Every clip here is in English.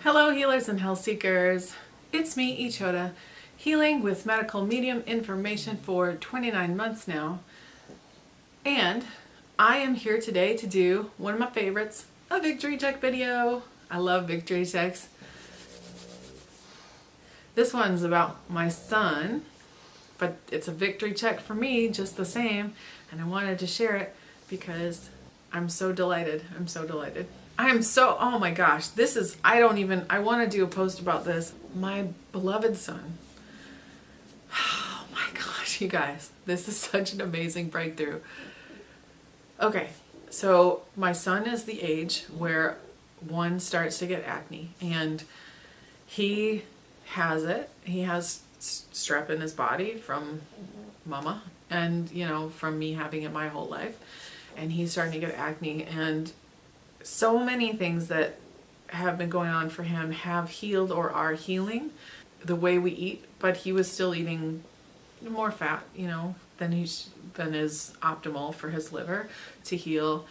Hello healers and health seekers, it's me Ichoda, healing with medical medium information for 29 months now, and I am here today to do one of my favorites, a victory check video. I love victory checks. This one's about my son, but it's a victory check for me just the same, and I wanted to share it because I'm so delighted. Oh my gosh, I want to do a post about this. My beloved son. Oh my gosh, you guys, this is such an amazing breakthrough. Okay, so my son is the age where one starts to get acne, and he has it. He has strep in his body from mama, and from me having it my whole life, and he's starting to get acne, and so many things that have been going on for him have healed or are healing the way we eat, but he was still eating more fat, than is optimal for his liver to heal.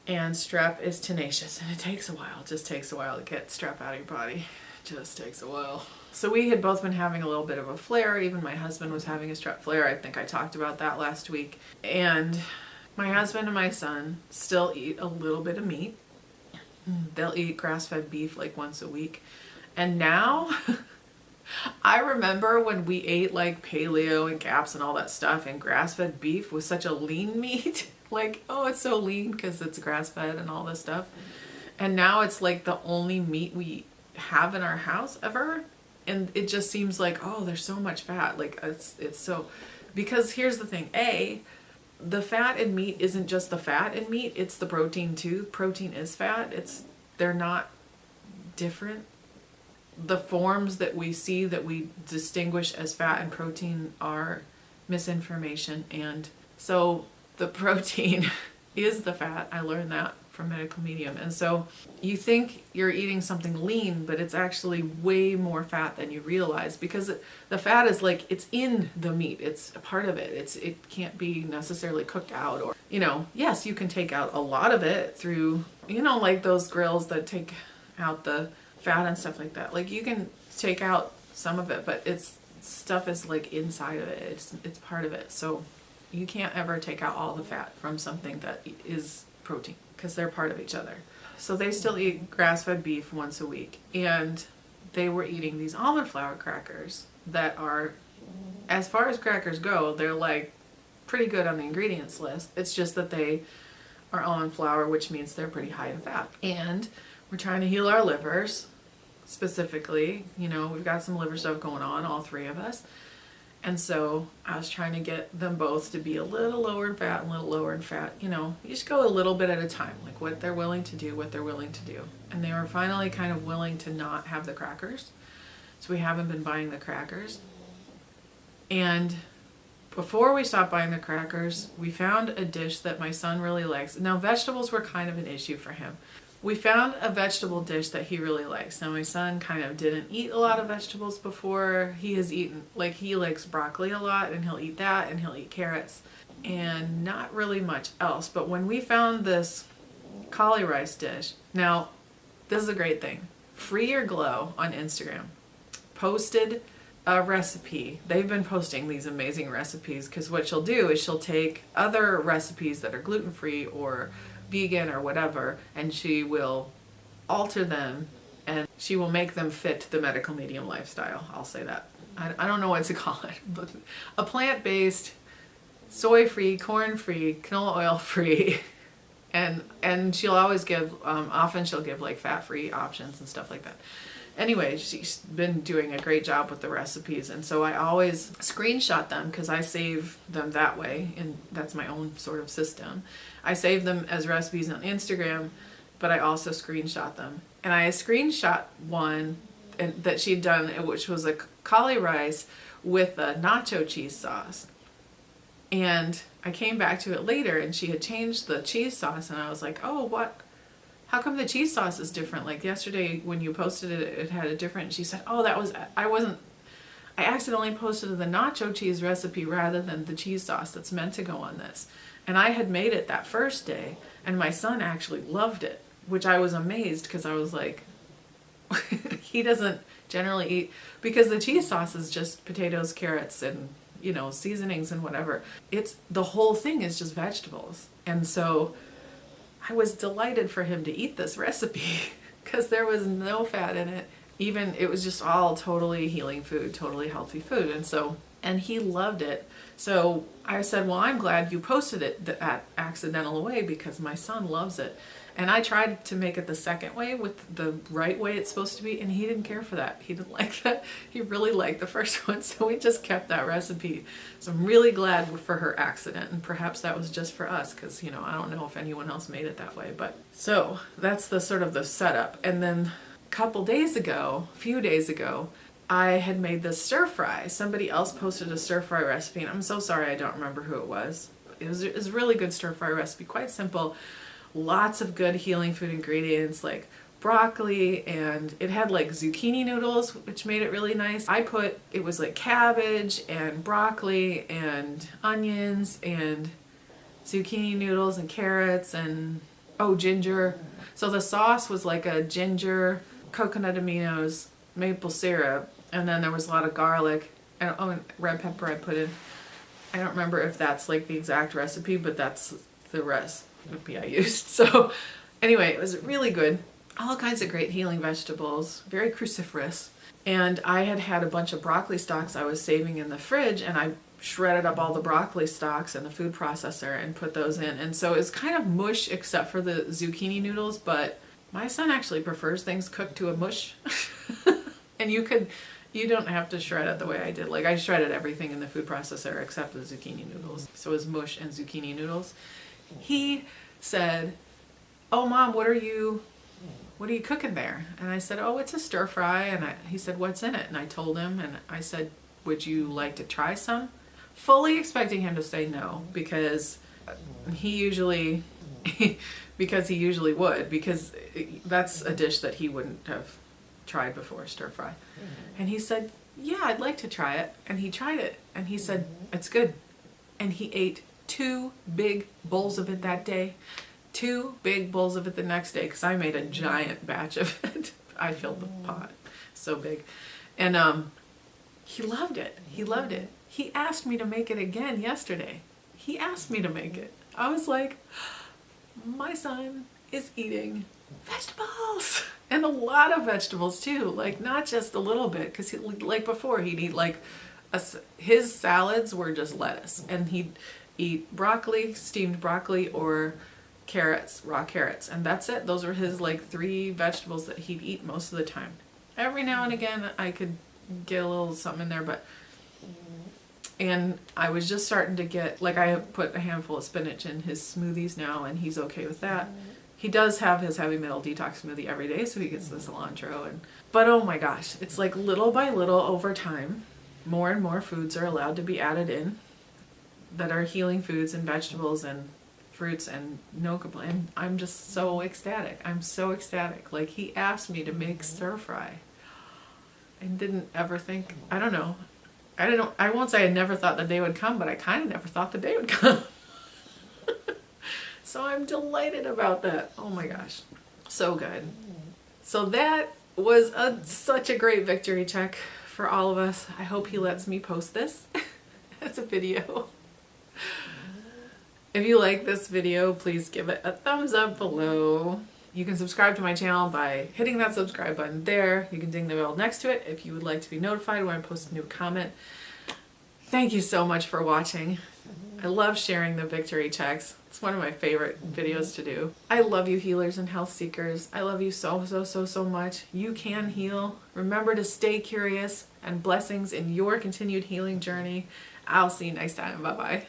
And strep is tenacious, and it takes a while. It just takes a while to get strep out of your body. It just takes a while. So we had both been having a little bit of a flare. Even my husband was having a strep flare. I think I talked about that last week. And my husband and my son still eat a little bit of meat. They'll eat grass-fed beef like once a week. And now, I remember when we ate like paleo and GAPS and all that stuff, and grass-fed beef was such a lean meat. Like, oh, it's so lean because it's grass-fed and all this stuff. And now it's like the only meat we have in our house ever. And it just seems like, oh, there's so much fat. Like, it's so... Because here's the thing. The fat in meat isn't just the fat in meat, it's the protein too. Protein is fat. They're not different. The forms that we see that we distinguish as fat and protein are misinformation. And so the protein is the fat. I learned that from medical medium. And so you think you're eating something lean, but it's actually way more fat than you realize, because the fat is like, it's in the meat. It's a part of it. It can't be necessarily cooked out, or, yes, you can take out a lot of it through, like those grills that take out the fat and stuff like that. Like, you can take out some of it, but stuff is like inside of it. It's part of it. So you can't ever take out all the fat from something that is protein, because they're part of each other. So they still eat grass-fed beef once a week, and they were eating these almond flour crackers that are, as far as crackers go, they're like pretty good on the ingredients list. It's just that they are almond flour, which means they're pretty high in fat. And we're trying to heal our livers specifically. We've got some liver stuff going on, all three of us. And so I was trying to get them both to be a little lower in fat and a little lower in fat. You just go a little bit at a time, like what they're willing to do. And they were finally kind of willing to not have the crackers. So we haven't been buying the crackers. And before we stopped buying the crackers, we found a dish that my son really likes. Now, vegetables were kind of an issue for him. We found a vegetable dish that he really likes. Now, my son kind of didn't eat a lot of vegetables before. He has eaten, like, he likes broccoli a lot, and he'll eat that, and he'll eat carrots, and not really much else. But when we found this cauli rice dish, now, this is a great thing. Free Your Glow on Instagram posted a recipe. They've been posting these amazing recipes, because what she'll do is she'll take other recipes that are gluten-free or vegan or whatever, and she will alter them, and she will make them fit the medical medium lifestyle. I'll say that. I don't know what to call it, but a plant-based, soy-free, corn-free, canola oil-free, and she'll always give, often she'll give like fat-free options and stuff like that. Anyway, she's been doing a great job with the recipes, and so I always screenshot them because I save them that way, and that's my own sort of system. I save them as recipes on Instagram, but I also screenshot them. And I screenshot one that she'd done, which was a cauli rice with a nacho cheese sauce. And I came back to it later, and she had changed the cheese sauce, and I was like, oh, what? How come the cheese sauce is different? Like yesterday when you posted it, it had a different, she said, oh, I accidentally posted the nacho cheese recipe rather than the cheese sauce that's meant to go on this. And I had made it that first day, and my son actually loved it, which I was amazed, because I was like, He doesn't generally eat, because the cheese sauce is just potatoes, carrots, and seasonings and whatever. It's the whole thing is just vegetables. And so I was delighted for him to eat this recipe because there was no fat in it. Even it was just all totally healing food, totally healthy food. And he loved it. So I said, well, I'm glad you posted it that accidental way, because my son loves it. And I tried to make it the second way, with the right way it's supposed to be, and he didn't care for that. He didn't like that. He really liked the first one, so we just kept that recipe. So I'm really glad for her accident, and perhaps that was just for us, because, I don't know if anyone else made it that way. But so that's the sort of the setup. And then a few days ago, I had made this stir fry. Somebody else posted a stir fry recipe, and I'm so sorry I don't remember who it was. It was a really good stir fry recipe, quite simple. Lots of good healing food ingredients like broccoli, and it had like zucchini noodles, which made it really nice. It was like cabbage and broccoli and onions and zucchini noodles and carrots and ginger. So the sauce was like a ginger, coconut aminos, maple syrup, and then there was a lot of garlic and red pepper I put in. I don't remember if that's like the exact recipe, but that's the recipe I used. So anyway, it was really good. All kinds of great healing vegetables, very cruciferous. And I had a bunch of broccoli stalks I was saving in the fridge, and I shredded up all the broccoli stalks in the food processor and put those in. And so it's kind of mush except for the zucchini noodles, but my son actually prefers things cooked to a mush. And you don't have to shred it the way I did. Like, I shredded everything in the food processor except the zucchini noodles. So it was mush and zucchini noodles. He said, "Oh, Mom, what are you cooking there?" And I said, "Oh, it's a stir fry." And he said, "What's in it?" And I told him, and I said, "Would you like to try some?" Fully expecting him to say no, because he usually would, because that's a dish that he wouldn't have tried before, stir fry. And he said, "Yeah, I'd like to try it." And he tried it, and he said, "It's good." And he ate 2 big bowls of it that day, 2 big bowls of it the next day, because I made a giant batch of it. I filled the pot, so big. And he loved it. He loved it. He asked me to make it again yesterday. He asked me to make it. I was like, my son is eating vegetables, and a lot of vegetables too, like not just a little bit, because like before he'd eat his salads were just lettuce, and he'd eat broccoli, steamed broccoli, or carrots, raw carrots, and that's it. Those were his 3 vegetables that he'd eat most of the time. Every now and again I could get a little something in there, and I was just starting to get, I have put a handful of spinach in his smoothies now, and he's okay with that. He does have his heavy metal detox smoothie every day, so he gets the cilantro. But oh my gosh, it's like little by little over time, more and more foods are allowed to be added in that are healing foods and vegetables and fruits, and no complaint. I'm just so ecstatic. I'm so ecstatic. Like, he asked me to make stir fry. I didn't ever think, I don't know. I won't say I never thought the day would come, but I kind of never thought the day would come. So I'm delighted about that. Oh my gosh. So good. So that was such a great victory check for all of us. I hope he lets me post this as a video. If you like this video, please give it a thumbs up below. You can subscribe to my channel by hitting that subscribe button there. You can ding the bell next to it if you would like to be notified when I post a new comment. Thank you so much for watching. I love sharing the victory checks. It's one of my favorite videos to do. I love you, healers and health seekers. I love you so, so, so, so much. You can heal. Remember to stay curious, and blessings in your continued healing journey. I'll see you next time. Bye-bye.